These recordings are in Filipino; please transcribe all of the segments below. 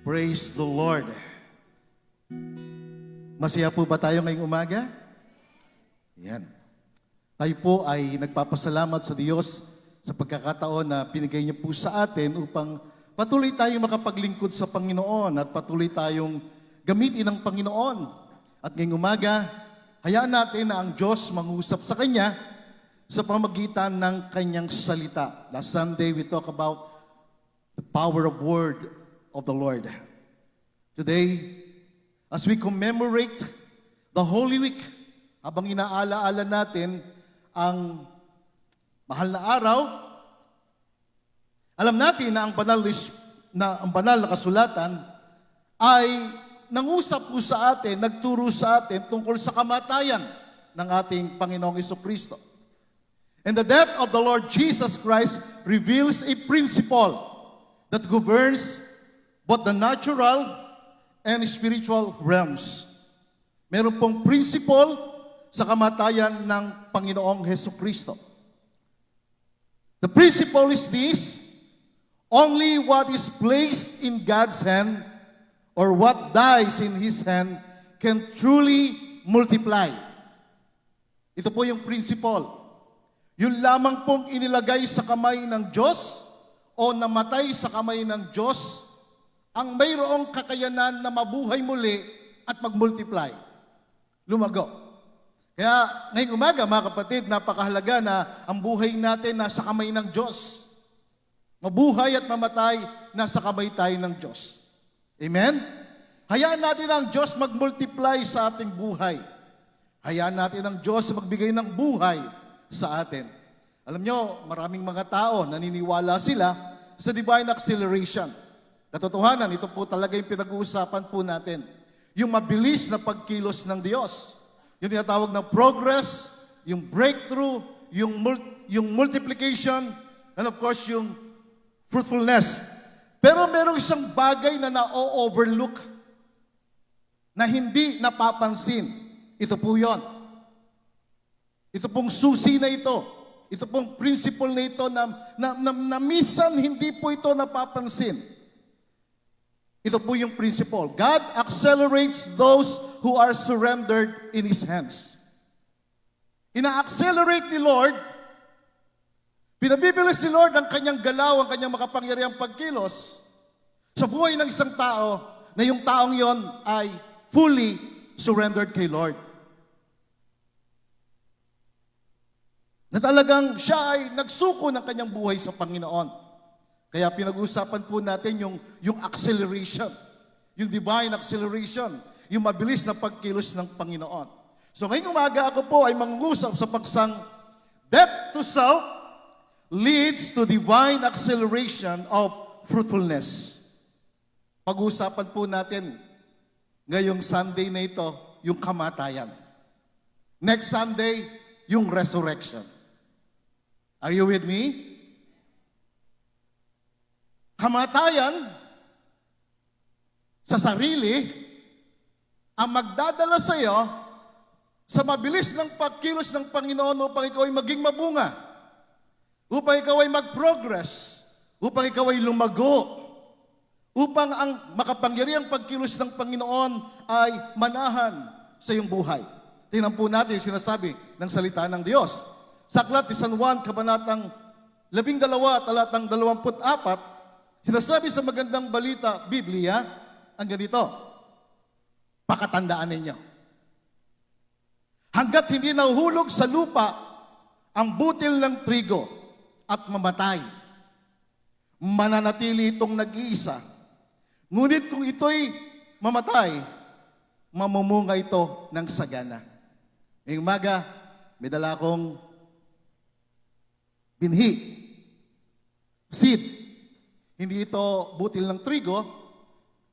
Praise the Lord. Masaya po ba tayo ngayong umaga? Yan. Tayo po ay nagpapasalamat sa Diyos sa pagkakataon na pinigay niya po sa atin upang patuloy tayong makapaglingkod sa Panginoon at patuloy tayong gamitin ng Panginoon. At ngayong umaga, hayaan natin na ang Diyos mangusap sa Kanya sa pamagitan ng Kanyang salita. Last Sunday, we talk about the power of word of the Lord. Today, as we commemorate the Holy Week, habang inaalaala natin ang mahal na araw, alam natin na ang banal na kasulatan ay nangusap po sa atin, nagturo sa atin tungkol sa kamatayan ng ating Panginoong Jesucristo. And the death of the Lord Jesus Christ reveals a principle that governs both the natural and spiritual realms. Meron pong principle sa kamatayan ng Panginoong Jesucristo. The principle is this: only what is placed in God's hand or what dies in His hand can truly multiply. Ito po yung principle. Yun lamang pong inilagay sa kamay ng Diyos o namatay sa kamay ng Diyos ang mayroong kakayanan na mabuhay muli at mag-multiply. Lumago. Kaya ngayong umaga, mga kapatid, napakahalaga na ang buhay natin nasa kamay ng Diyos. Mabuhay at mamatay, nasa kamay tayo ng Diyos. Amen? Hayaan natin ang Diyos mag-multiply sa ating buhay. Hayaan natin ang Diyos magbigay ng buhay sa atin. Alam nyo, maraming mga tao naniniwala sila sa divine acceleration. Katotohanan, ito po talaga yung pinag-uusapan po natin. Yung mabilis na pagkilos ng Diyos. Yung tinatawag na progress, yung breakthrough, yung multiplication, and of course, yung fruitfulness. Pero merong isang bagay na na-overlook na hindi napapansin. Ito po yon. Ito pong susi na ito. Ito pong principle na ito na minsan hindi po ito napapansin. Ito po yung principle. God accelerates those who are surrendered in His hands. Ina-accelerate ni Lord, pinabibilis ni Lord ang kanyang galaw, ang kanyang makapangyarihang pagkilos sa buhay ng isang tao na yung taong yon ay fully surrendered kay Lord. Na talagang siya ay nagsuko ng kanyang buhay sa Panginoon. Kaya pinag-uusapan po natin yung acceleration, yung divine acceleration, yung mabilis na pagkilos ng Panginoon. So ngayong umaga ako po ay mangungusap sa paksang death to self leads to divine acceleration of fruitfulness. Pag-uusapan po natin ngayong Sunday na ito, yung kamatayan. Next Sunday, yung resurrection. Are you with me? Kamatayan sa sarili ang magdadala sa iyo sa mabilis ng pagkilos ng Panginoon upang ikaw ay maging mabunga, upang ikaw ay mag-progress, upang ikaw ay lumago, upang ang makapangyarihang pagkilos ng Panginoon ay manahan sa iyong buhay. Tingnan po natin yung sinasabi ng salita ng Diyos. Sa Aklat ni San Juan, Kabanatang 12, talatang 24, sinasabi sa magandang balita, Biblia, ang ganito, pakatandaan ninyo. Hanggat hindi nahuhulog sa lupa ang butil ng trigo at mamatay, mananatili itong nag-iisa. Ngunit kung ito'y mamatay, mamumunga ito ng sagana. Ngayong umaga, may dala akong binhi, seed. Hindi ito butil ng trigo,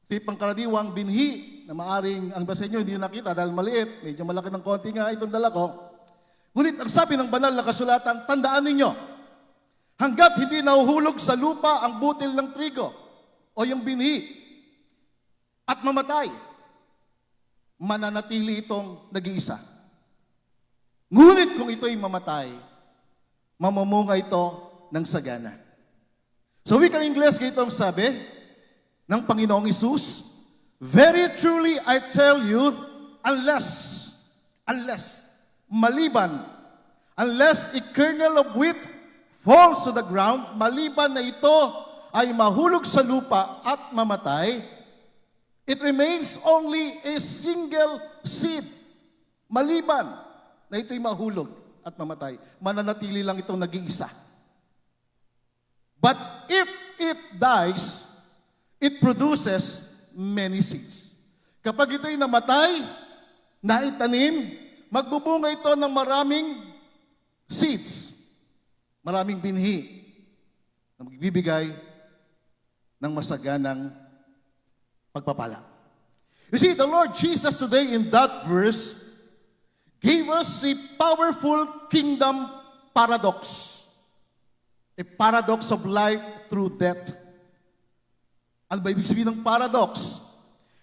ito yung pangkaraniwang binhi na maaring, ang basa nyo, hindi nakita dahil maliit, medyo malaki ng konti nga itong dala ko. Ngunit ang sabi ng banal na kasulatan, tandaan ninyo, hanggat hindi nahuhulog sa lupa ang butil ng trigo o yung binhi at mamatay, mananatili itong nag-iisa. Ngunit kung ito'y mamatay, mamumunga ito ng sagana. Sa wikang Ingles, ganito ang sabi, ng Panginoong Hesus, very truly I tell you, unless a kernel of wheat falls to the ground, maliban na ito ay mahulog sa lupa at mamatay, it remains only a single seed. Maliban na ito'y mahulog at mamatay, mananatili lang itong nag-iisa. But if it dies, it produces many seeds. Kapag ito'y namatay, naitanim, magbubunga ito ng maraming seeds, maraming binhi na magbibigay ng masaganang pagpapala. You see, the Lord Jesus today in that verse gave us a powerful kingdom paradox. A paradox of life through death. Ano ba ibig sabihin ng paradox?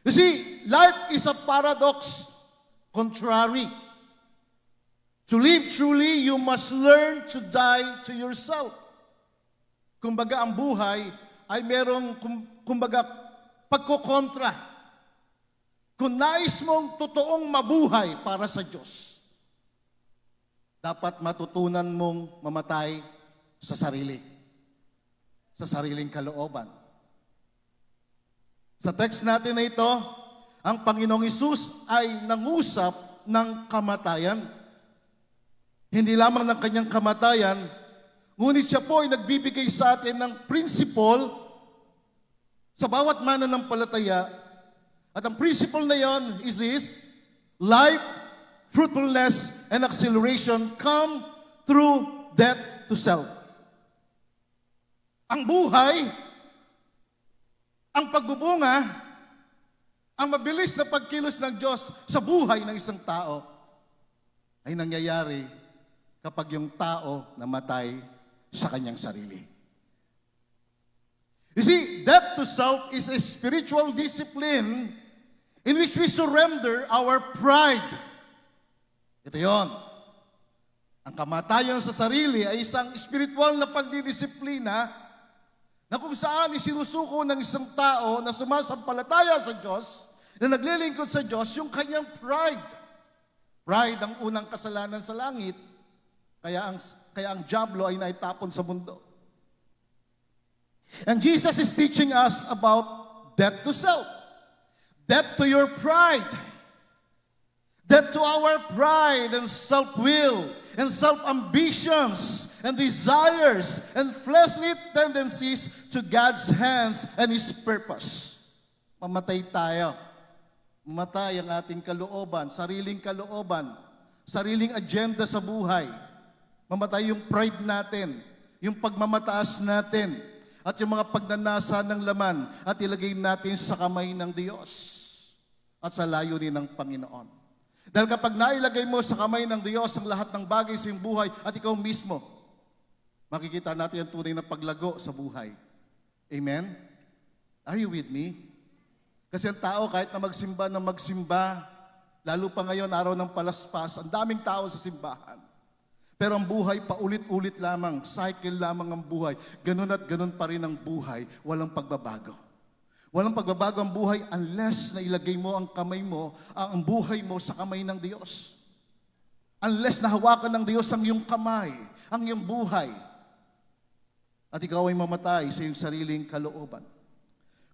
You see, life is a paradox contrary. To live truly, you must learn to die to yourself. Kumbaga, ang buhay ay merong, kumbaga, pagkokontra. Kung nais mong totoong mabuhay para sa Diyos, dapat matutunan mong mamatay sa sarili. Sa sariling kalooban. Sa text natin na ito, ang Panginoong Hesus ay nangusap ng kamatayan. Hindi lamang ng kanyang kamatayan, ngunit siya po ay nagbibigay sa atin ng principle sa bawat mananampalataya. At ang principle na yon is this: life, fruitfulness, and acceleration come through death to self. Ang buhay, ang pagbubunga, ang mabilis na pagkilos ng Diyos sa buhay ng isang tao ay nangyayari kapag yung tao namatay sa kanyang sarili. You see, death to self is a spiritual discipline in which we surrender our pride. Ito yon. Ang kamatayan sa sarili ay isang spiritual na pagdidisiplina na kung saan isinusuko ng isang tao na sumasampalataya sa Diyos, na naglilingkod sa Diyos, yung kanyang pride. Pride ang unang kasalanan sa langit, kaya ang dyablo ay naitapon sa mundo. And Jesus is teaching us about death to self, death to your pride, death to our pride and self-will and self-ambitions and desires and fleshly tendencies to God's hands and His purpose. Mamatay tayo. Mamatay ang ating kalooban, sariling agenda sa buhay. Mamatay yung pride natin, yung pagmamataas natin, at yung mga pagnanasa ng laman, at ilagay natin sa kamay ng Diyos at sa layunin ng Panginoon. Dahil kapag nailagay mo sa kamay ng Diyos ang lahat ng bagay sa iyong buhay at ikaw mismo, makikita natin ang tunay na paglago sa buhay. Amen? Are you with me? Kasi ang tao kahit na magsimba, lalo pa ngayon, araw ng palaspas, ang daming tao sa simbahan. Pero ang buhay, paulit-ulit lamang, cycle lamang ang buhay. Ganun at ganun pa rin ang buhay, walang pagbabago. Walang pagbabago ang buhay unless na ilagay mo ang kamay mo, ang buhay mo sa kamay ng Diyos. Unless nahawakan ng Diyos ang iyong kamay, ang iyong buhay. At ikaw ay mamatay sa iyong sariling kalooban.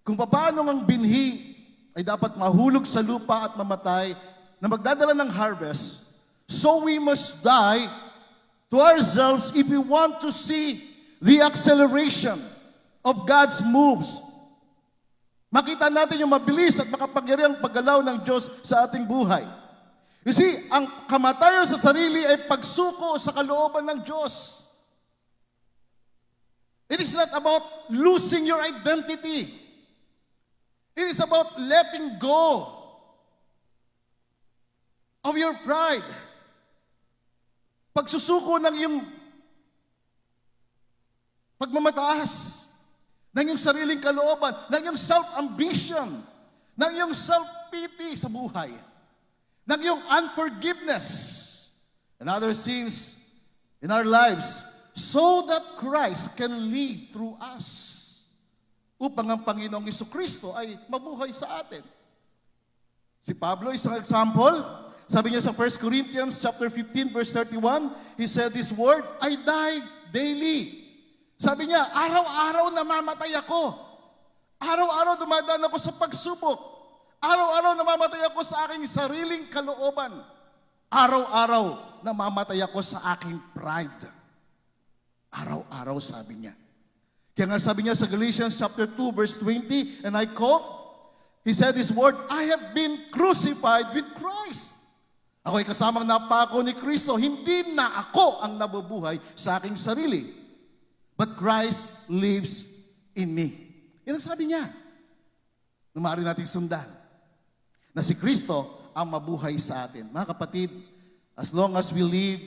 Kung paano ang binhi ay dapat mahulog sa lupa at mamatay na magdadala ng harvest, so we must die to ourselves if we want to see the acceleration of God's moves. Makita natin yung mabilis at makapangyarihang paggalaw ng Diyos sa ating buhay. You see, ang kamatayan sa sarili ay pagsuko sa kalooban ng Diyos. It is not about losing your identity. It is about letting go of your pride. Pagsusuko ng iyong pagmamataas, ng iyong sariling kalooban, ng iyong self-ambition, ng iyong self-pity sa buhay, ng iyong unforgiveness, and other sins in our lives, so that Christ can live through us. upang ang Panginoong Jesucristo ay mabuhay sa atin. Si Pablo, isang example, sabi niya sa 1 Corinthians chapter 15, verse 31, he said this word, I die daily. Sabi niya, araw-araw namamatay ako. Araw-araw dumadaan ako sa pagsubok. Araw-araw namamatay ako sa aking sariling kalooban. Araw-araw namamatay ako sa aking pride. Araw-araw, sabi niya. Kaya nga sabi niya sa Galatians chapter 2, verse 20, and I quote, he said this word, I have been crucified with Christ. Ako'y kasamang napako ni Kristo. Hindi na ako ang nabubuhay sa aking sarili, but Christ lives in me. Yan ang sabi niya. Maaari nating sundan na si Kristo ang mabuhay sa atin. Mga kapatid, as long as we live,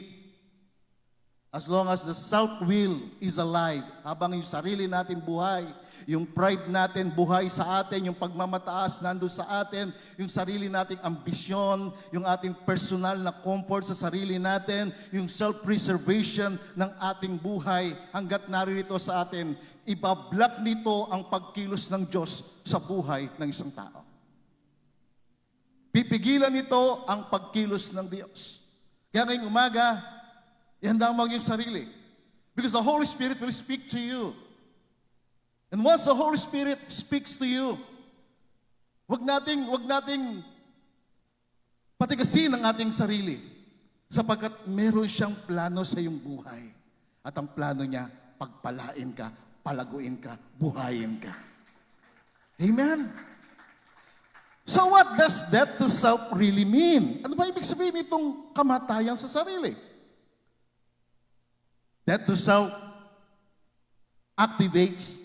as long as the self-will is alive, habang yung sarili natin buhay, yung pride natin buhay sa atin, yung pagmamataas nandun sa atin, yung sarili nating ambisyon, yung ating personal na comfort sa sarili natin, yung self-preservation ng ating buhay, hanggat naririto sa atin, ibablock nito ang pagkilos ng Diyos sa buhay ng isang tao. Pipigilan nito ang pagkilos ng Diyos. Kaya ngayong umaga, ihanda mo ang iyong sarili. Because the Holy Spirit will speak to you. And once the Holy Spirit speaks to you, wag nating patigasin ang ating sarili. Sapagkat meron siyang plano sa iyong buhay. At ang plano niya, pagpalain ka, palaguin ka, buhayin ka. Amen? So what does death to self really mean? Ano ba ibig sabihin itong kamatayan sa sarili? Death to self activates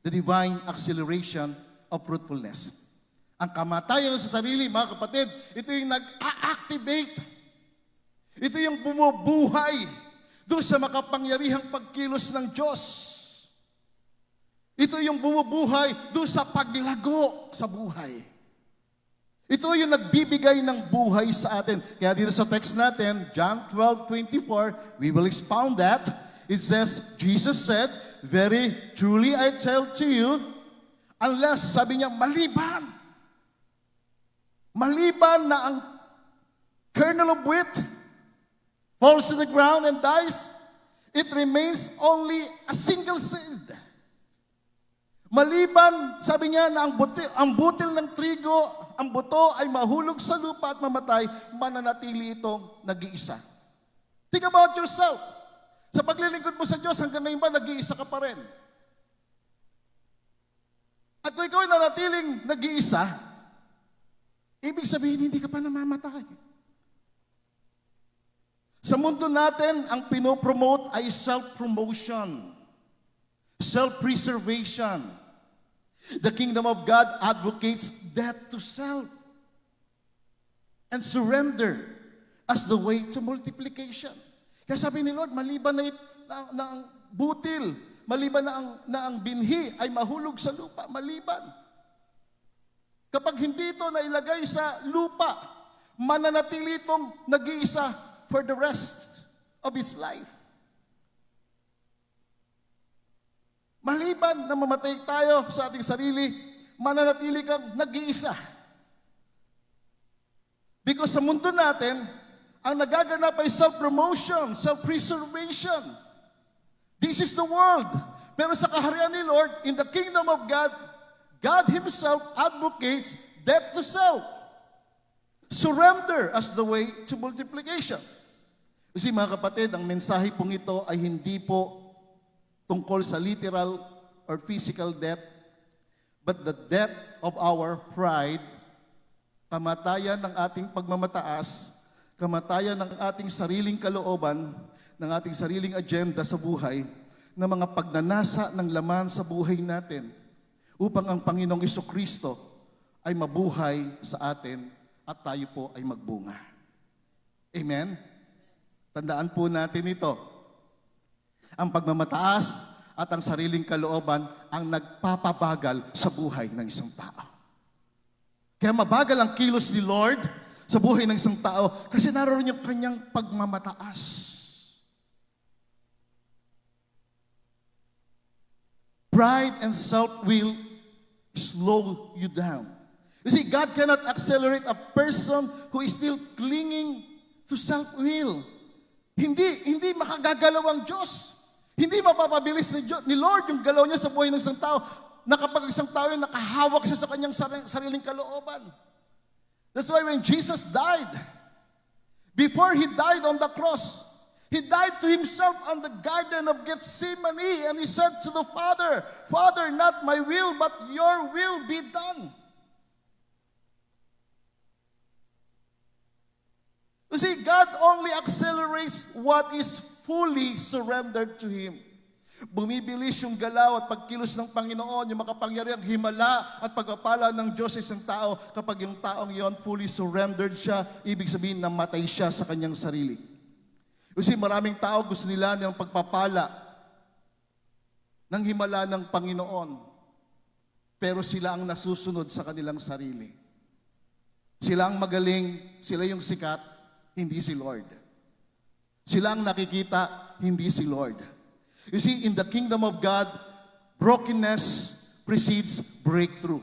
the divine acceleration of fruitfulness. Ang kamatayan sa sarili, mga kapatid, ito yung nag-a-activate. Ito yung bumubuhay doon sa makapangyarihang pagkilos ng Diyos. Ito yung bumubuhay doon sa paglago sa buhay. Ito yung nagbibigay ng buhay sa atin. Kaya dito sa text natin, John 12:24, we will expound that. It says, Jesus said, very truly I tell to you, unless, sabi niya, maliban na ang kernel of wheat falls to the ground and dies, it remains only a single seed. Maliban, sabi niya, na ang butil ng trigo, ang buto ay mahulog sa lupa at mamatay, mananatili itong nag-iisa. Think about yourself. Sa paglilingkod mo sa Diyos, hanggang ngayon ba, nag-iisa ka pa rin? At kung ikaw ay nanatiling nag-iisa, ibig sabihin, hindi ka pa namamatay. Sa mundo natin, ang pinopromote ay self-promotion, self-preservation. The kingdom of God advocates death to self and surrender as the way to multiplication. Kaya sabi ni Lord, maliban na ang butil, maliban na ang binhi ay mahulog sa lupa, maliban. Kapag hindi ito nailagay sa lupa, mananatili itong nag-iisa for the rest of its life. Maliban na mamatay tayo sa ating sarili, mananatili kang nag-iisa. Because sa mundo natin, ang nagaganap ay self-promotion, self-preservation. This is the world. Pero sa kaharian ni Lord, in the kingdom of God, God Himself advocates death to self. Surrender as the way to multiplication. Kasi mga kapatid, ang mensahe pong ito ay hindi po tungkol sa literal or physical death, but the death of our pride, kamatayan ng ating pagmamataas, kamatayan ng ating sariling kalooban, ng ating sariling agenda sa buhay, ng mga pagnanasa ng laman sa buhay natin, upang ang Panginoong Jesucristo ay mabuhay sa atin at tayo po ay magbunga. Amen? Tandaan po natin ito. Ang pagmamataas at ang sariling kalooban ang nagpapabagal sa buhay ng isang tao. Kaya mabagal ang kilos ni Lord sa buhay ng isang tao kasi naroon yung kanyang pagmamataas. Pride and self-will slow you down. You see, God cannot accelerate a person who is still clinging to self-will. Hindi makagagalaw ang Diyos. Hindi mapapabilis ni Lord yung galaw niya sa buhay ng isang tao na kapag isang tao yung nakahawak siya sa kanyang sariling kalooban. That's why when Jesus died, before He died on the cross, He died to Himself on the Garden of Gethsemane, and He said to the Father, Father, not my will, but your will be done. You see, God only accelerates what is fully surrendered to Him. Bumibilis yung galaw at pagkilos ng Panginoon, yung makapangyarihang himala at pagpapala ng Diyos sa isang tao kapag yung taong yon fully surrendered siya, ibig sabihin namatay siya sa kanyang sarili. Kasi maraming tao gusto nila ng pagpapala ng himala ng Panginoon, pero sila ang nasusunod sa kanilang sarili. Sila ang magaling, sila yung sikat, hindi si Lord. Sila ang nakikita, hindi si Lord. You see, in the kingdom of God, brokenness precedes breakthrough.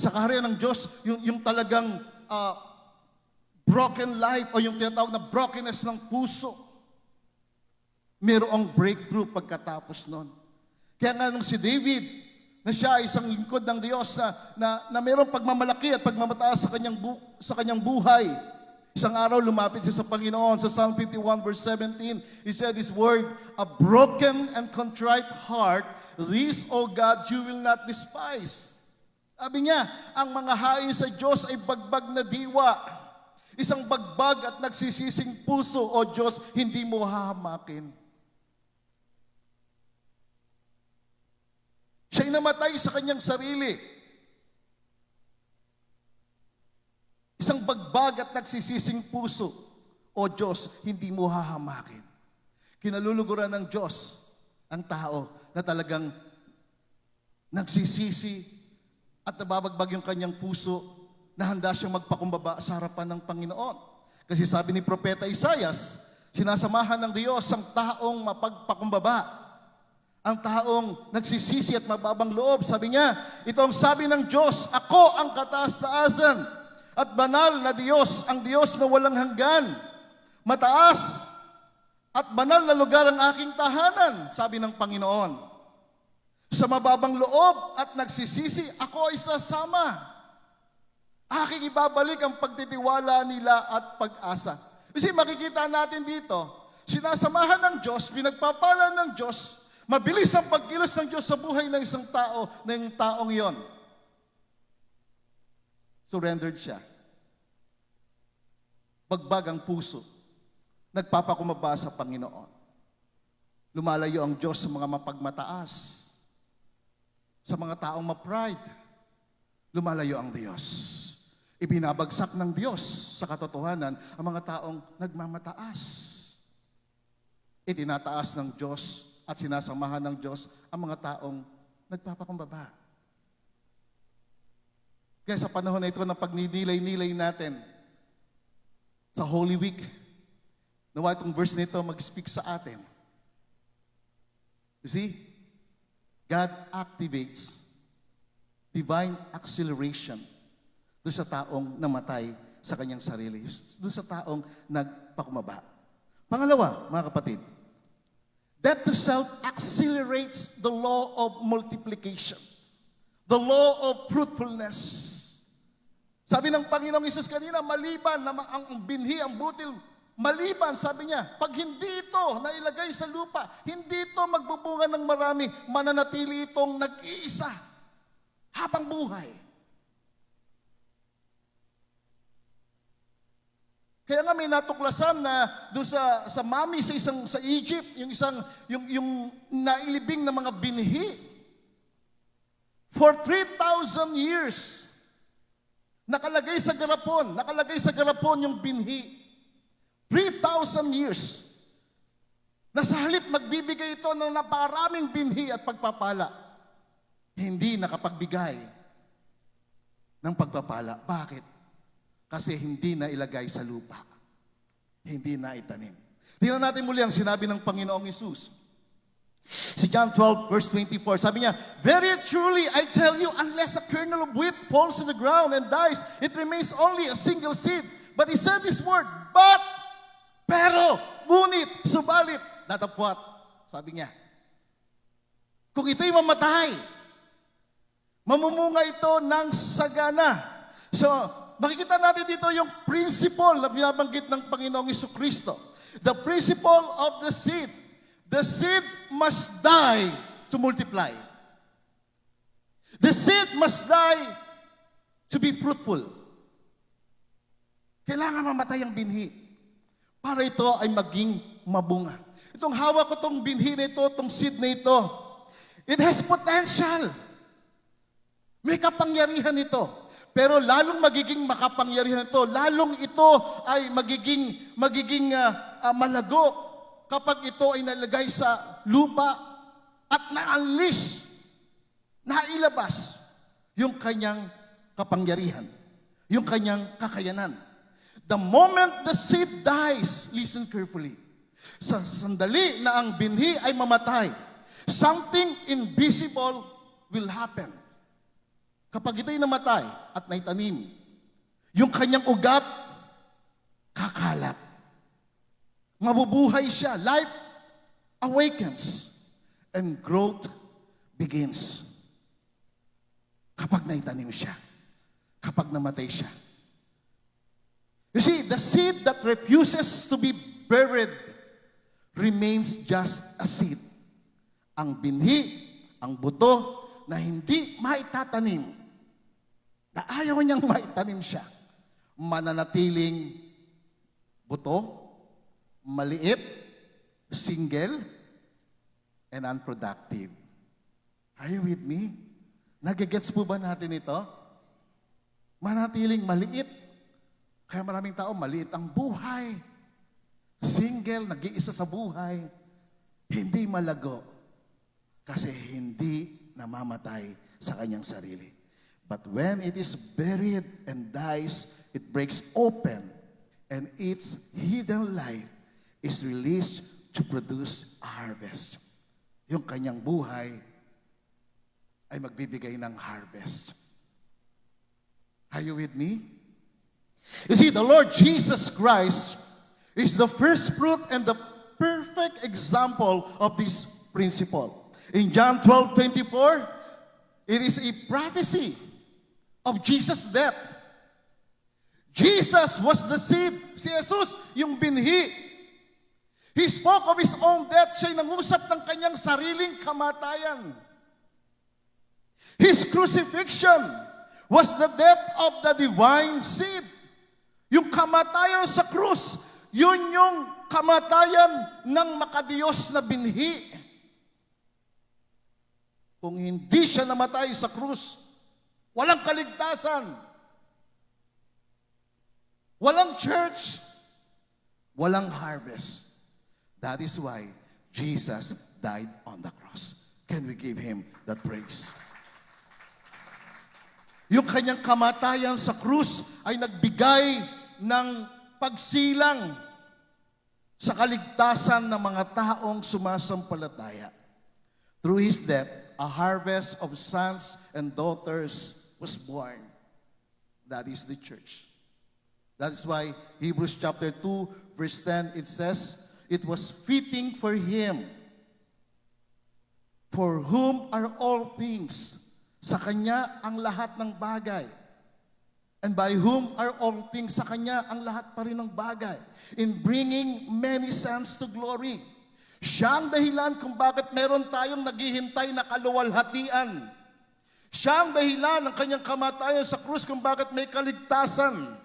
Sa kaharian ng Diyos, yung talagang broken life o yung tinatawag na brokenness ng puso, mayroong breakthrough pagkatapos nun. Kaya nga nung si David, na siya ay isang lingkod ng Diyos na mayroong pagmamalaki at pagmamataas sa kanyang buhay, isang araw lumapit siya sa Panginoon. Sa Psalm 51 verse 17, He said His word, a broken and contrite heart, this, O God, you will not despise. Sabi niya, ang mga hain sa Diyos ay bagbag na diwa. Isang bagbag at nagsisising puso, O Diyos, hindi mo hahamakin. Siya'y namatay sa kanyang sarili. Isang bagbag at nagsisising puso, O Diyos, hindi mo hahamakin. Kinaluluguran ng Diyos ang tao na talagang nagsisisi at nababagbag yung kanyang puso na handa siyang magpakumbaba sa harapan ng Panginoon. Kasi sabi ni Propeta Isaias, sinasamahan ng Diyos ang taong mapagpakumbaba, ang taong nagsisisi at mababang loob. Sabi niya, ito ang sabi ng Diyos, ako ang kataas-taasan at banal na Diyos, ang Diyos na walang hanggan. Mataas at banal na lugar ang aking tahanan, sabi ng Panginoon. Sa mababang loob at nagsisisi, ako ay sasama. Aking ibabalik ang pagtitiwala nila at pag-asa. Kasi makikita natin dito, sinasamahan ng Diyos, pinagpapala ng Diyos, mabilis ang pagkilos ng Diyos sa buhay ng isang tao, ng taong yon. Surrendered siya. Bagbag ang puso. Nagpapakumbaba sa Panginoon. Lumalayo ang Diyos sa mga mapagmataas. Sa mga taong ma-pride. Lumalayo ang Diyos. Ibinabagsak ng Diyos sa katotohanan ang mga taong nagmamataas. Itinataas ng Diyos at sinasamahan ng Diyos ang mga taong nagpapakumbaba. Kaya sa panahon na ito na pagninilay-nilay natin sa Holy Week, nawa itong verse nito mag-speak sa atin. You see, God activates divine acceleration doon sa taong namatay sa kanyang sarili, doon sa taong nagpakumbaba. Pangalawa, mga kapatid, death to self accelerates the law of multiplication, the law of fruitfulness. Sabi ng Panginoong Hesus kanina, maliban na ang binhi, ang butil, maliban, sabi niya, pag hindi ito nailagay sa lupa, hindi ito magbubunga ng marami, mananatili itong nag-iisa habang buhay. Kaya nga may natuklasan na doon sa mami sa Egypt, yung nailibing na mga binhi, for 3,000 years, nakalagay sa garapon yung binhi. 3,000 years. Na sa halip magbibigay ito ng napakaraming binhi at pagpapala. Hindi nakapagbigay ng pagpapala. Bakit? Kasi hindi na ilagay sa lupa. Hindi na itanim. Tingnan natin muli ang sinabi ng Panginoong Hesus. Si John 12 verse 24, sabi niya, "Very truly, I tell you, unless a kernel of wheat falls to the ground and dies, it remains only a single seed." But he said this word, "But," pero, ngunit, subalit, datapwat, sabi niya. Kung ito'y mamatay, mamumunga ito ng sagana. So, makikita natin dito yung principle na binabanggit ng Panginoong Jesucristo. The principle of the seed. The seed must die to multiply. The seed must die to be fruitful. Kailangan mamatay ang binhi para ito ay maging mabunga. Itong hawak ko itong binhi na ito, itong seed na ito, it has potential. May kapangyarihan ito. Pero lalong magiging makapangyarihan ito, lalong ito ay magiging malago kapag ito ay nalagay sa lupa at na-unleash, nailabas yung kanyang kapangyarihan, yung kanyang kakayanan. The moment the seed dies, listen carefully, sa sandali na ang binhi ay mamatay, something invisible will happen. Kapag ito'y namatay at naitanim, yung kanyang ugat, kakalat. Mabubuhay siya. Life awakens and growth begins. Kapag naitanim siya. Kapag namatay siya. You see, the seed that refuses to be buried remains just a seed. Ang binhi, ang buto na hindi maitatanim, na ayaw niyang maitanim siya, mananatiling buto, maliit, single, and unproductive. Are you with me? Nagigets po ba natin ito? Manatiling maliit. Kaya maraming tao, maliit ang buhay. Single, nag-iisa sa buhay. Hindi malago. Kasi hindi namamatay sa kanyang sarili. But when it is buried and dies, it breaks open, and its hidden life is released to produce a harvest. Yung kanyang buhay ay magbibigay ng harvest. Are you with me? You see, the Lord Jesus Christ is the first fruit and the perfect example of this principle. In John 12:24, it is a prophecy of Jesus' death. Jesus was the seed. Si Jesus, yung binhi. He spoke of His own death. Siya'y nangusap ng kanyang sariling kamatayan. His crucifixion was the death of the divine seed. Yung kamatayan sa krus, yun yung kamatayan ng makadiyos na binhi. Kung hindi siya namatay sa krus, walang kaligtasan, walang church, walang harvest. That is why Jesus died on the cross. Can we give Him that praise? Yung kanyang kamatayan sa krus ay nagbigay ng pagsilang sa kaligtasan ng mga taong sumasampalataya. Through His death, a harvest of sons and daughters was born. That is the church. That is why Hebrews chapter 2, verse 10, it says, "It was fitting for Him, for whom are all things." Sa Kanya ang lahat ng bagay. And by whom are all things? Sa Kanya ang lahat pa rin ng bagay. In bringing many sons to glory. Siya ang dahilan kung bakit meron tayong naghihintay na kaluwalhatian. Siya ang dahilan ng Kanyang kamatayan sa krus kung bakit may kaligtasan.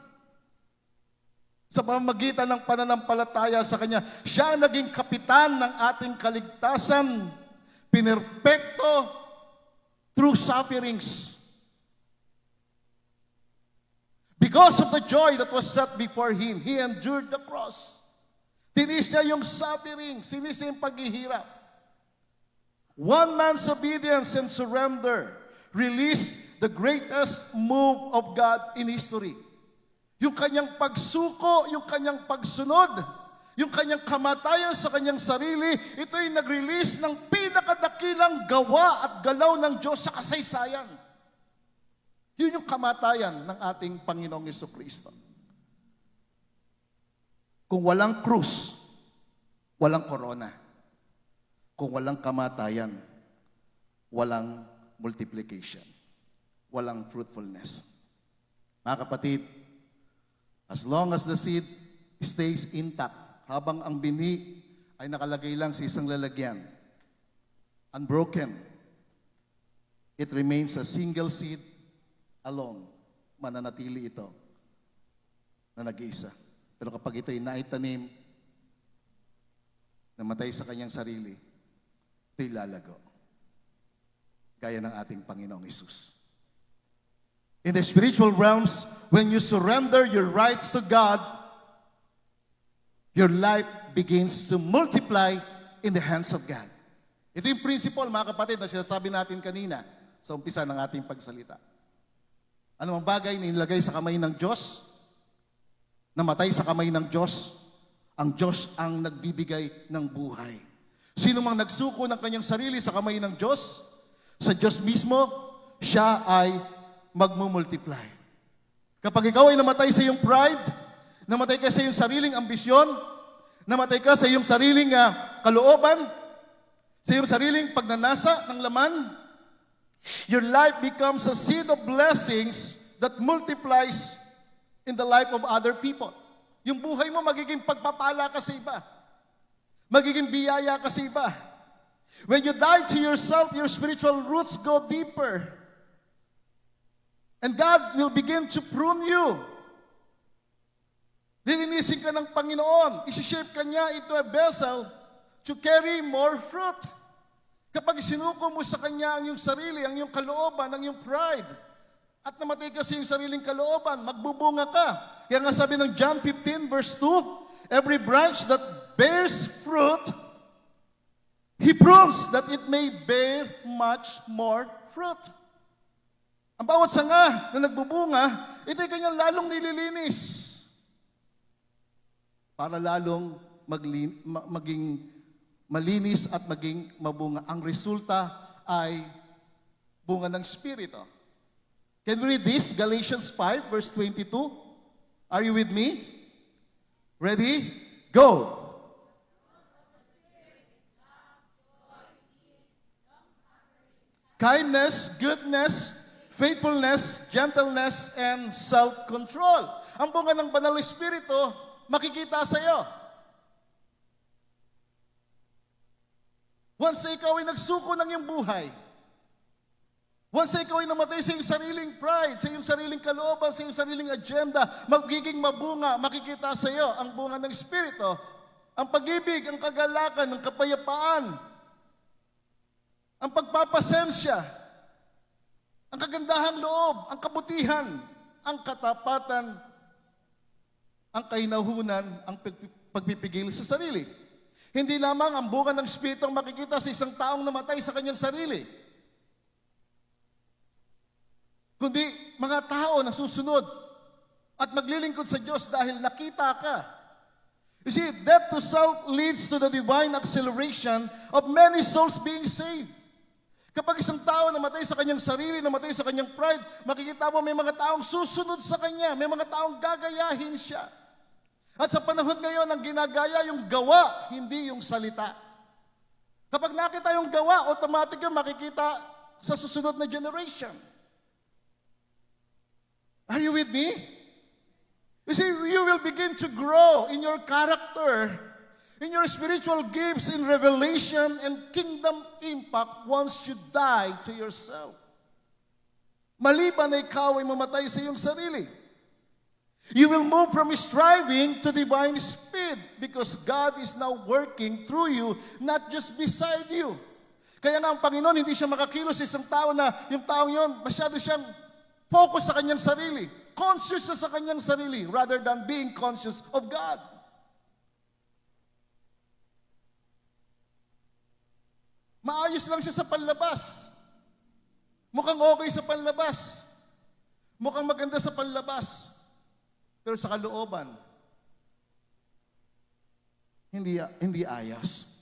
Sa pamamagitan ng pananampalataya sa Kanya, siya ang naging kapitan ng ating kaligtasan, pinerpekto through sufferings. Because of the joy that was set before Him, He endured the cross. Tinis niya yung suffering, sinis niya yung paghihirap. One man's obedience and surrender released the greatest move of God in history. Yung kanyang pagsuko, yung kanyang pagsunod, yung kanyang kamatayan sa kanyang sarili, ito'y nag-release ng pinakadakilang gawa at galaw ng Diyos sa kasaysayan. Yun yung kamatayan ng ating Panginoong Jesucristo. Kung walang krus, walang korona. Kung walang kamatayan, walang multiplication. Walang fruitfulness. Mga kapatid, as long as the seed stays intact, habang ang bini ay nakalagay lang sa isang lalagyan, unbroken, it remains a single seed alone. Mananatili ito na nag-iisa. Pero kapag ito ay naitanim, namatay sa kanyang sarili, ito'y lalago. Gaya ng ating Panginoong Hesus. In the spiritual realms, when you surrender your rights to God, your life begins to multiply in the hands of God. Ito yung principle, mga kapatid, na sinasabi natin kanina sa umpisa ng ating pagsalita. Ano ang bagay na inilagay sa kamay ng Diyos, namatay sa kamay ng Diyos, ang Diyos ang nagbibigay ng buhay. Sino mang nagsuko ng kanyang sarili sa kamay ng Diyos, sa Diyos mismo, siya ay magmumultiply. Kapag ikaw ay namatay sa iyong pride, namatay ka sa iyong sariling ambisyon, namatay ka sa iyong sariling kalooban, sa iyong sariling pagnanasa ng laman, your life becomes a seed of blessings that multiplies in the life of other people. Yung buhay mo magiging pagpapala ka sa iba. Magiging biyaya ka sa iba. When you die to yourself, your spiritual roots go deeper. And God will begin to prune you. Lilinisin ka ng Panginoon. Isi-shape ka niya into a vessel to carry more fruit. Kapag sinuko mo sa Kanya ang iyong sarili, ang iyong kalooban, ang iyong pride, at namatay ka sa iyong sariling kalooban, magbubunga ka. Kaya nga sabi ng John 15 verse 2, every branch that bears fruit, He prunes that it may bear much more fruit. Ang bawat sanga na nagbubunga, ito'y kanyang lalong nililinis para lalong maging malinis at maging mabunga. Ang resulta ay bunga ng Espiritu. Can we read this? Galatians 5 verse 22. Are you with me? Ready? Go! Kindness, goodness, faithfulness, gentleness, and self-control. Ang bunga ng Banal na Espiritu, makikita sa iyo. Once na ikaw ay nagsuko ng iyong buhay, once na ikaw ay namatay sa iyong sariling pride, sa iyong sariling kalooban, sa iyong sariling agenda, magiging mabunga, makikita sa iyo ang bunga ng Espiritu, ang pag-ibig, ang kagalakan, ang kapayapaan, ang pagpapasensya, ang kagandahang loob, ang kabutihan, ang katapatan, ang kainahunan, ang pagpipigil sa sarili. Hindi lamang ang bunga ng Espiritu ang makikita sa isang taong namatay sa kanyang sarili, kundi mga tao na susunod at maglilingkod sa Diyos dahil nakita ka. You see, death to self leads to the divine acceleration of many souls being saved. Kapag isang tao namatay sa kanyang sarili, namatay sa kanyang pride, makikita mo may mga taong susunod sa kanya, may mga taong gagayahin siya. At sa panahon ngayon, ang ginagaya yung gawa, hindi yung salita. Kapag nakita yung gawa, automatic yung makikita sa susunod na generation. Are you with me? You see, you will begin to grow in your character, in your spiritual gifts, in revelation and kingdom impact once you die to yourself. Maliban na ikaw ay mamatay sa iyong sarili. You will move from striving to divine speed because God is now working through you, not just beside you. Kaya nga ang Panginoon, hindi siya makakilos sa isang tao na yung taong yon, masyado siyang focus sa kanyang sarili. Conscious siya sa kanyang sarili rather than being conscious of God. Maayos lang siya sa panlabas. Mukhang okay sa panlabas. Mukhang maganda sa panlabas. Pero sa kalooban, hindi ayos.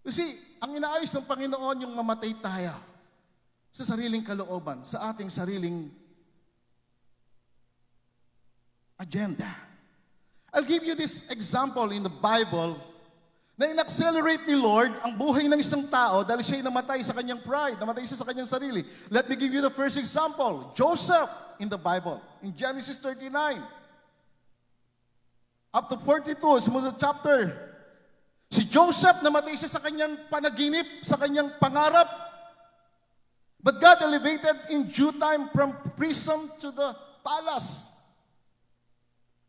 Kasi ang inaayos ng Panginoon yung mamatay tayo sa sariling kalooban, sa ating sariling agenda. I'll give you this example in the Bible na in-accelerate ni Lord ang buhay ng isang tao dahil siya'y namatay sa kanyang pride, namatay siya sa kanyang sarili. Let me give you the first example. Joseph in the Bible, in Genesis 39. Up to 42, sumunod chapter. Si Joseph, namatay siya sa kanyang panaginip, sa kanyang pangarap. But God elevated in due time from prison to the palace.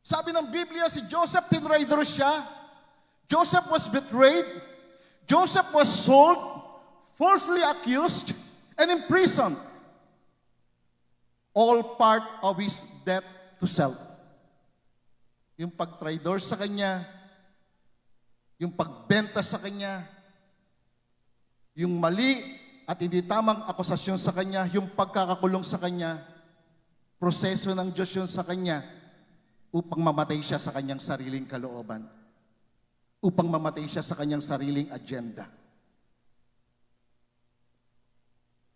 Sabi ng Biblia, si Joseph, tinraidor siya. Joseph was betrayed. Joseph was sold, falsely accused, and imprisoned. All part of his death to self. Yung pagtraidor sa kanya, yung pagbenta sa kanya, yung mali at hindi tamang akusasyon sa kanya, yung pagkakakulong sa kanya, proseso ng Diyos yun sa kanya upang mamatay siya sa kanyang sariling kalooban. Upang mamatay siya sa kanyang sariling agenda.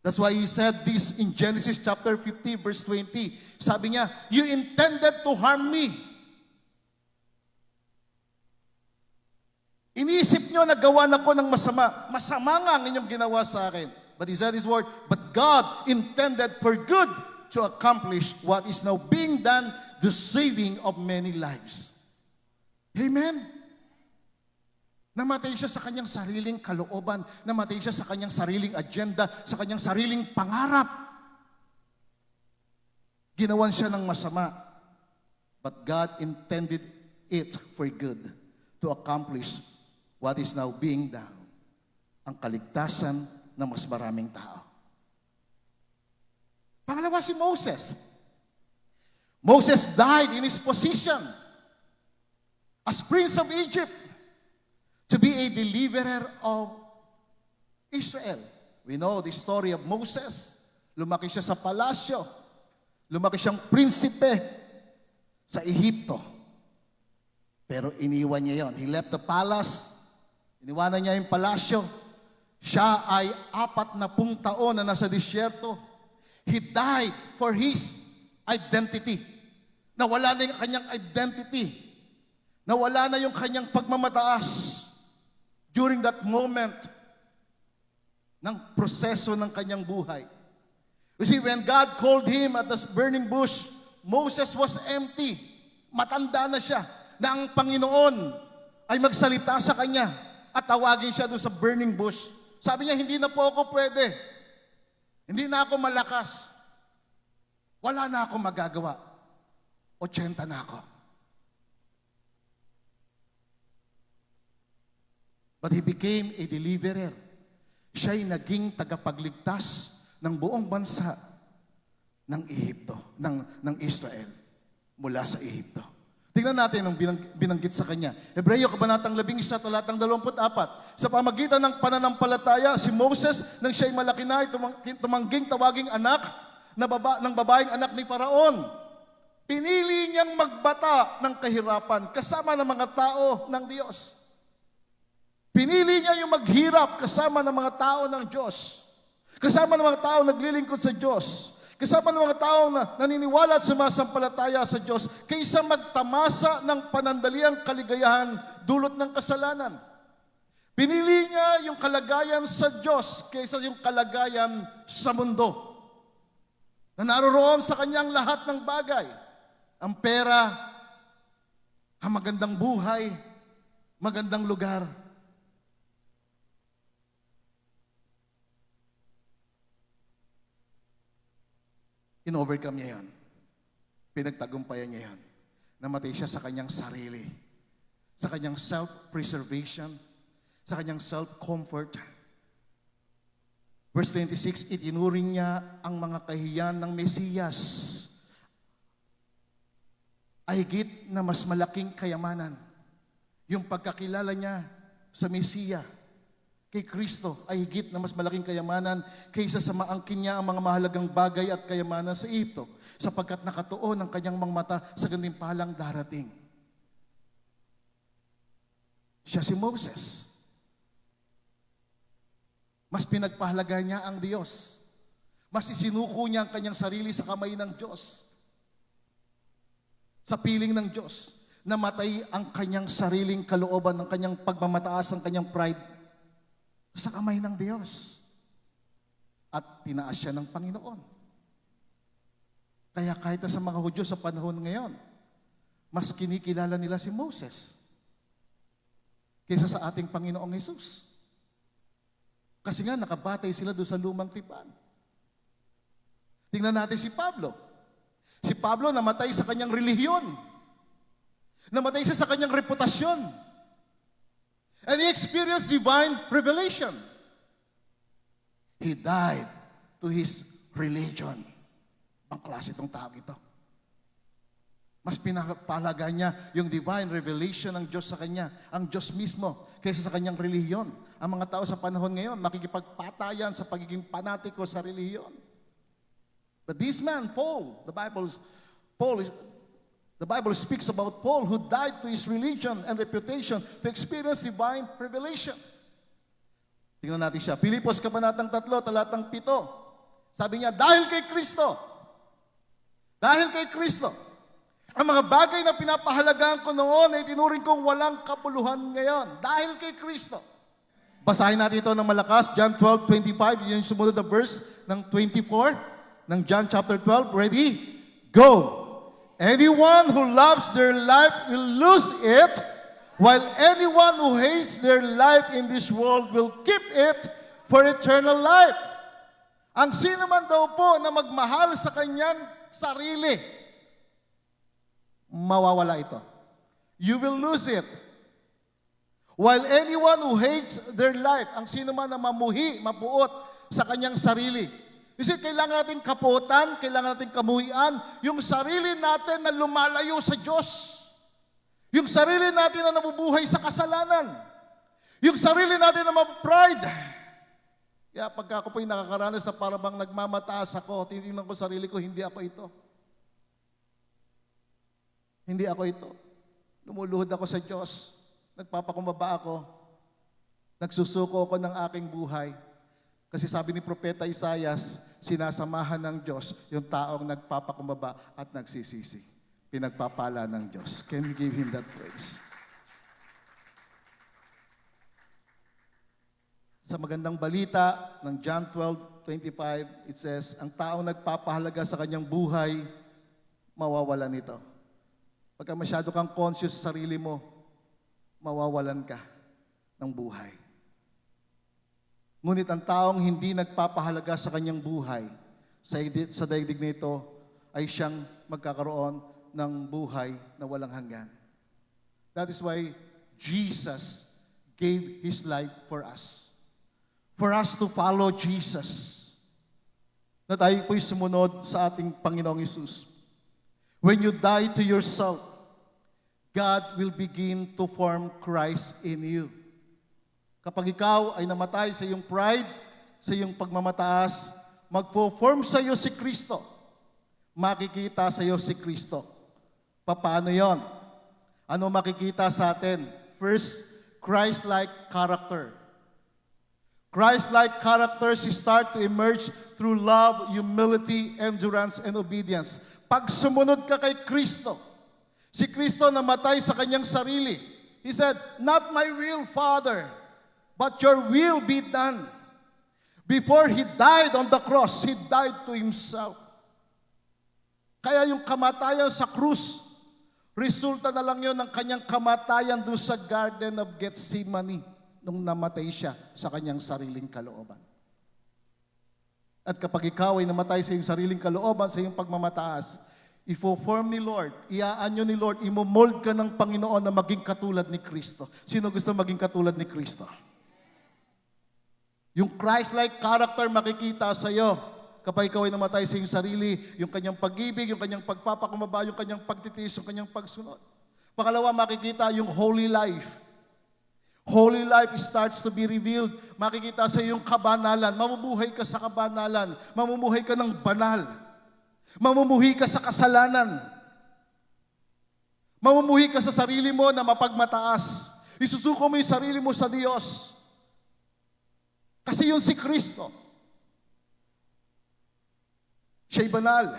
That's why he said this in Genesis chapter 50 verse 20. Sabi niya, you intended to harm me. Iniisip niyo na gawa na ko ng masama. Masama nga ang inyong ginawa sa akin. But he said his word, but God intended for good to accomplish what is now being done, the saving of many lives. Amen? Namatay siya sa kanyang sariling kalooban. Namatay siya sa kanyang sariling agenda, sa kanyang sariling pangarap. Ginawan siya ng masama. But God intended it for good to accomplish what is now being done. Ang kaligtasan ng mas maraming tao. Pangalawa si Moses. Moses died in his position as Prince of Egypt, to be a deliverer of Israel. We know the story of Moses. Lumaki siya sa palasyo. Lumaki siyang prinsipe sa Ehipto. Pero iniwan niya yon. He left the palace. Iniwanan niya yung palasyo. Siya ay 40 taon na nasa disyerto. He died for his identity. Nawala na yung kanyang identity. Nawala na yung kanyang pagmamataas. During that moment ng proseso ng kanyang buhay. You see, when God called him at the burning bush, Moses was empty. Matanda na siya na ang Panginoon ay magsalita sa kanya at tawagin siya doon sa burning bush. Sabi niya, hindi na po ako pwede. Hindi na ako malakas. Wala na ako magagawa. 80 na ako. But he became a deliverer. Siya'y naging tagapagligtas ng buong bansa ng Ehipto, ng Israel, mula sa Ehipto. Tingnan natin ang binanggit sa kanya. Hebreo, Kabanatang 11, talatang 24. Sa pamagitan ng pananampalataya, si Moses, nang siya'y malaki na, tumangging tawaging anak ng babaeng anak ni Faraon. Pinili niyang magbata ng kahirapan kasama ng mga tao ng Diyos. Pinili niya yung maghirap kasama ng mga tao ng Diyos. Kasama ng mga tao naglilingkod sa Diyos. Kasama ng mga tao na naniniwala at sumasampalataya sa Diyos kaysa magtamasa ng panandaliang kaligayahan dulot ng kasalanan. Pinili niya yung kalagayan sa Diyos kaysa yung kalagayan sa mundo. Na naroroon sa kanyang lahat ng bagay. Ang pera, ang magandang buhay, magandang lugar. In-overcome niya yan. Pinagtagumpayan niya yan. Namatay siya sa kanyang sarili. Sa kanyang self-preservation. Sa kanyang self-comfort. Verse 26, itinuring niya ang mga kahiyan ng Mesiyas ay higit na mas malaking kayamanan. Yung pagkakilala niya sa Mesiya, kay Kristo, ay higit na mas malaking kayamanan kaysa sa maangkin niya ang mga mahalagang bagay at kayamanan sa Ehipto, sapagkat nakatuon ang kanyang mga mata sa gantimpalang darating. Siya si Moses. Mas pinagpahalaga niya ang Diyos. Mas isinuko niya ang kanyang sarili sa kamay ng Diyos. Sa piling ng Diyos. Namatay ang kanyang sariling kalooban, ang kanyang pagmamataas, ang kanyang pride sa kamay ng Diyos. At tinaas siya ng Panginoon. Kaya kahit sa mga Hudyo sa panahon ngayon, mas kinikilala nila si Moses kaysa sa ating Panginoong Jesus. Kasi nga nakabatay sila doon sa lumang tipan. Tingnan natin si Pablo. Si Pablo namatay sa kanyang relihiyon. Namatay siya sa kanyang reputasyon. And he experienced divine revelation. He died to his religion. Ang klase itong tao ito. Mas pinapahalaga niya yung divine revelation ng Diyos sa kanya, ang Diyos mismo, kaysa sa kanyang relihiyon. Ang mga tao sa panahon ngayon, makikipagpatayan sa pagiging panatiko sa relihiyon. But this man, Paul, the Bible speaks about Paul who died to his religion and reputation to experience divine revelation. Tingnan natin siya. Pilipos Kabanatang 3, talatang 7. Sabi niya, dahil kay Kristo, ang mga bagay na pinapahalagaan ko noon ay tinuring kong walang kapuluhan ngayon. Dahil kay Kristo. Basahin natin ito ng malakas. John 12:25. Yun yung sumunod na verse ng 24 ng John chapter 12. Ready? Go! Anyone who loves their life will lose it, while anyone who hates their life in this world will keep it for eternal life. Ang sino man daw po na magmahal sa kanyang sarili, mawawala ito. You will lose it. While anyone who hates their life, ang sino man na mapuot sa kanyang sarili. Kasi kailangan natin kaputan, kailangan natin kamuhian, yung sarili natin na lumalayo sa Diyos. Yung sarili natin na nabubuhay sa kasalanan. Yung sarili natin na ma-pride. Kaya pagka ako po'y nakakaranas sa parabang nagmamataas ako, titingnan ko sarili ko, hindi ako ito. Hindi ako ito. Lumuluhod ako sa Diyos. Nagpapakumbaba ako. Nagsusuko ako ng aking buhay. Kasi sabi ni Propeta Isaias, sinasamahan ng Diyos yung taong nagpapakumbaba at nagsisisi. Pinagpapala ng Diyos. Can we give Him that praise? Sa magandang balita ng John 12:25, it says, ang taong nagpapahalaga sa kanyang buhay, mawawalan nito. Pagka masyado kang conscious sa sarili mo, mawawalan ka ng buhay. Ngunit ang taong hindi nagpapahalaga sa kanyang buhay, sa daigdig nito, ay siyang magkakaroon ng buhay na walang hanggan. That is why Jesus gave His life for us. For us to follow Jesus. Na tayo po'y sumunod sa ating Panginoong Hesus. When you die to yourself, God will begin to form Christ in you. Kapag ikaw ay namatay sa iyong pride, sa iyong pagmamataas, magpo-form sa iyo si Kristo. Makikita sa iyo si Kristo. Paano yon? Ano makikita sa atin? First, Christ-like character. Christ-like characters start to emerge through love, humility, endurance, and obedience. Pag sumunod ka kay Kristo, si Kristo namatay sa kanyang sarili. He said, not my will, Father, but your will be done. Before He died on the cross, He died to Himself. Kaya yung kamatayan sa krus, resulta na lang yun ng kanyang kamatayan doon sa Garden of Gethsemane nung namatay siya sa kanyang sariling kalooban. At kapag ikaw ay namatay sa iyong sariling kalooban, sa iyong pagmamataas, ifo-form ni Lord, iaanyo ni Lord, imomold ka ng Panginoon na maging katulad ni Kristo. Sino gusto maging katulad ni Kristo? Yung Christ-like character makikita sa iyo kapag ikaw ay namatay sa iyong sarili, yung kanyang pag-ibig, yung kanyang pagpapakumbaba, yung kanyang pagtitiis, yung kanyang pagsunod. Pangalawa, makikita yung holy life. Holy life starts to be revealed. Makikita sa iyong kabanalan. Mamumuhay ka sa kabanalan. Mamumuhay ka ng banal. Mamumuhay ka sa kasalanan. Mamumuhay ka sa sarili mo na mapagmataas. Isusuko mo yung sarili mo sa Diyos. Kasi yun si Kristo. Siya'y banal.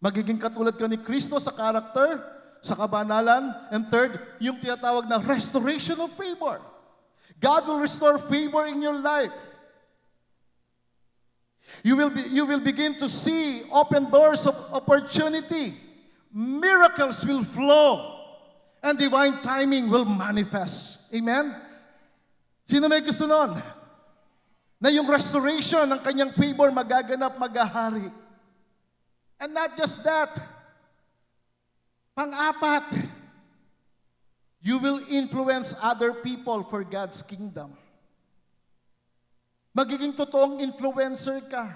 Magiging katulad ka ni Kristo sa character, sa kabanalan. And third, yung tinatawag na restoration of favor. God will restore favor in your life. You will begin to see open doors of opportunity. Miracles will flow. And divine timing will manifest. Amen? Sino may gusto nun? Na yung restoration ng kanyang favor magaganap, maghahari. And not just that. Pang-apat, you will influence other people for God's kingdom. Magiging totoong influencer ka.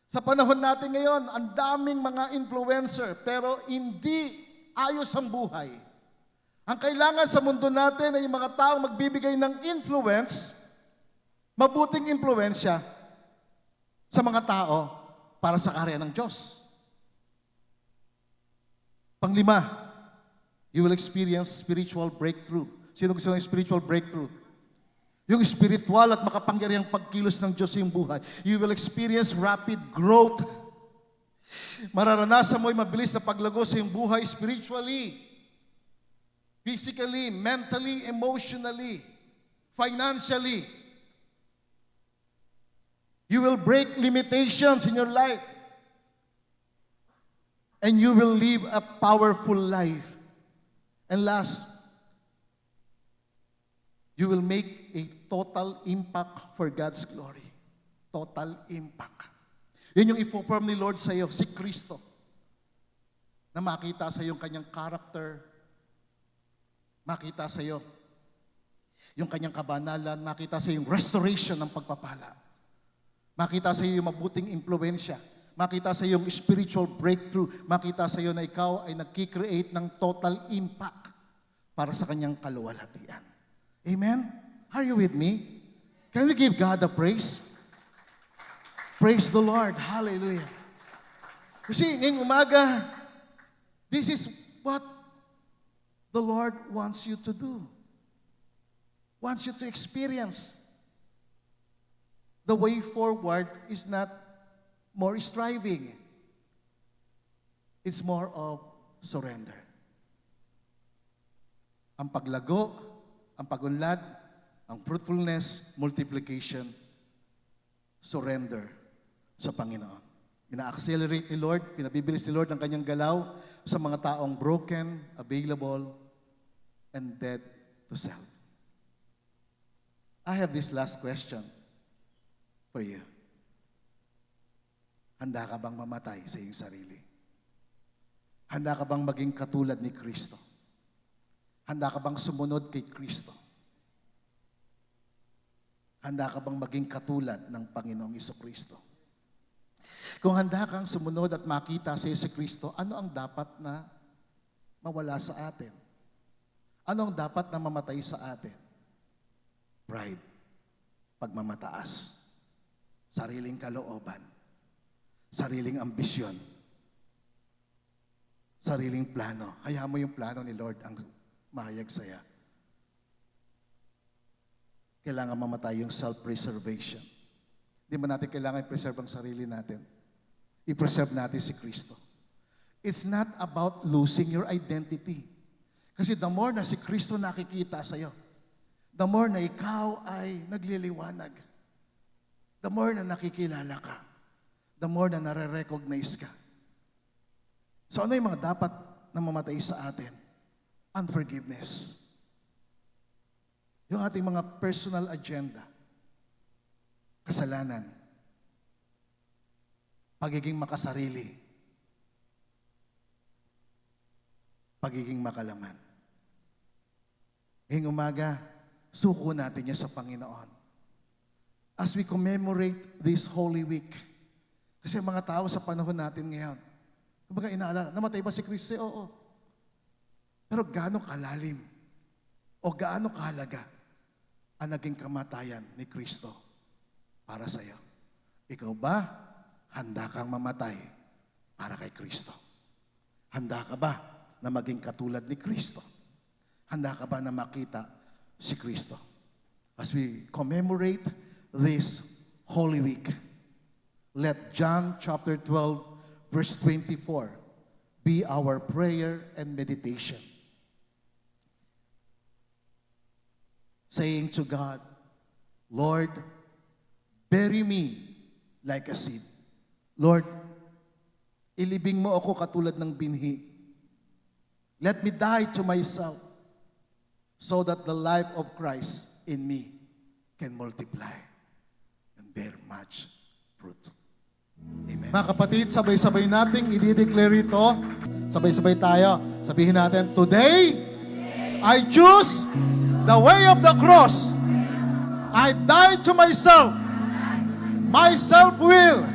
Sa panahon natin ngayon, ang daming mga influencer, pero hindi ayos ang buhay. Ang kailangan sa mundo natin ay yung mga taong magbibigay ng influence, mabuting impluensya sa mga tao para sa karya ng Diyos. Panglima, you will experience spiritual breakthrough. Sino gusto ng spiritual breakthrough? Yung spiritual at makapangyarihang pagkilos ng Diyos sa iyong buhay. You will experience rapid growth. Mararanasan mo yung mabilis na paglago sa iyong buhay spiritually, physically, mentally, emotionally, financially. You will break limitations in your life. And you will live a powerful life. And last, you will make a total impact for God's glory. Total impact. Yun yung ipo-form ni Lord sa iyo, si Kristo. Na makita sa iyo yung kanyang character, makita sa iyo yung kanyang kabanalan, makita sa iyo yung restoration ng pagpapala. Makita sa iyo yung mabuting impluensya. Makita sa iyo yung spiritual breakthrough. Makita sa iyo na ikaw ay nagki-create ng total impact para sa kanyang kaluwalhatian. Amen? Are you with me? Can we give God a praise? Praise the Lord. Hallelujah. Kasi ngayong umaga, this is what the Lord wants you to do. Wants you to experience. The way forward is not more striving. It's more of surrender. Ang paglago, ang pagunlad, ang fruitfulness, multiplication, surrender sa Panginoon. Ina-accelerate ni Lord, pinabibilis ni Lord ang kanyang galaw sa mga taong broken, available, and dead to self. I have this last question for you. Handa ka bang mamatay sa iyong sarili? Handa ka bang maging katulad ni Kristo? Handa ka bang sumunod kay Kristo? Handa ka bang maging katulad ng Panginoong Jesucristo? Kung handa kang sumunod at makita sa si Kristo, ano ang dapat na mawala sa atin? Ano ang dapat na mamatay sa atin? Pride, pagmamataas, sariling kalooban, sariling ambisyon, sariling plano. Hayaan mo yung plano ni Lord ang mahayag saya. Kailangan mamatay yung self-preservation. Hindi ba natin kailangan i-preserve ang sarili natin? I-preserve natin si Kristo. It's not about losing your identity. Kasi the more na si Kristo nakikita sa'yo, the more na ikaw ay nagliliwanag, the more na nakikilala ka, the more na nare-recognize ka. So ano yung mga dapat na mamatay sa atin? Unforgiveness. Yung ating mga personal agenda. Kasalanan. Pagiging makasarili. Pagiging makalaman. Ngayong umaga, suko natin niya sa Panginoon. As we commemorate this Holy Week, kasi mga tao sa panahon natin ngayon, kumbaga inaalala, namatay ba si Kristo? Oo. Pero gaano kalalim o gaano kahalaga ang naging kamatayan ni Kristo para sa iyo? Ikaw ba, handa kang mamatay para kay Kristo? Handa ka ba na maging katulad ni Kristo? Handa ka ba na makita si Kristo? as we commemorate this Holy Week, let John chapter 12, verse 24 be our prayer and meditation. Saying to God, Lord, bury me like a seed. Lord, ilibing mo ako katulad ng binhi. Let me die to myself so that the life of Christ in me can multiply and bear much fruit. Amen. Mga kapatid, sabay-sabay nating i-declare ito. Sabay-sabay tayo. Sabihin natin, today, I choose the way of the cross. I die to myself, my self-will,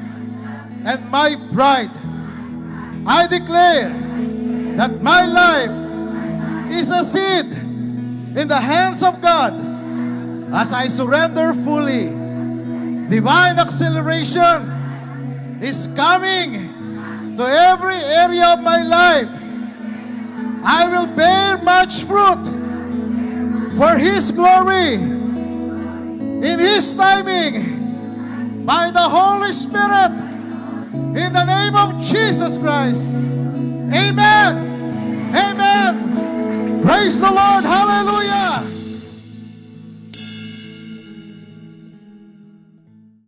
and my pride. I declare that my life is a seed in the hands of God as I surrender fully. Divine acceleration is coming to every area of my life. I will bear much fruit for His glory, in His timing, by the Holy Spirit, in the name of Jesus Christ. Amen. Amen. Praise the Lord. Hallelujah.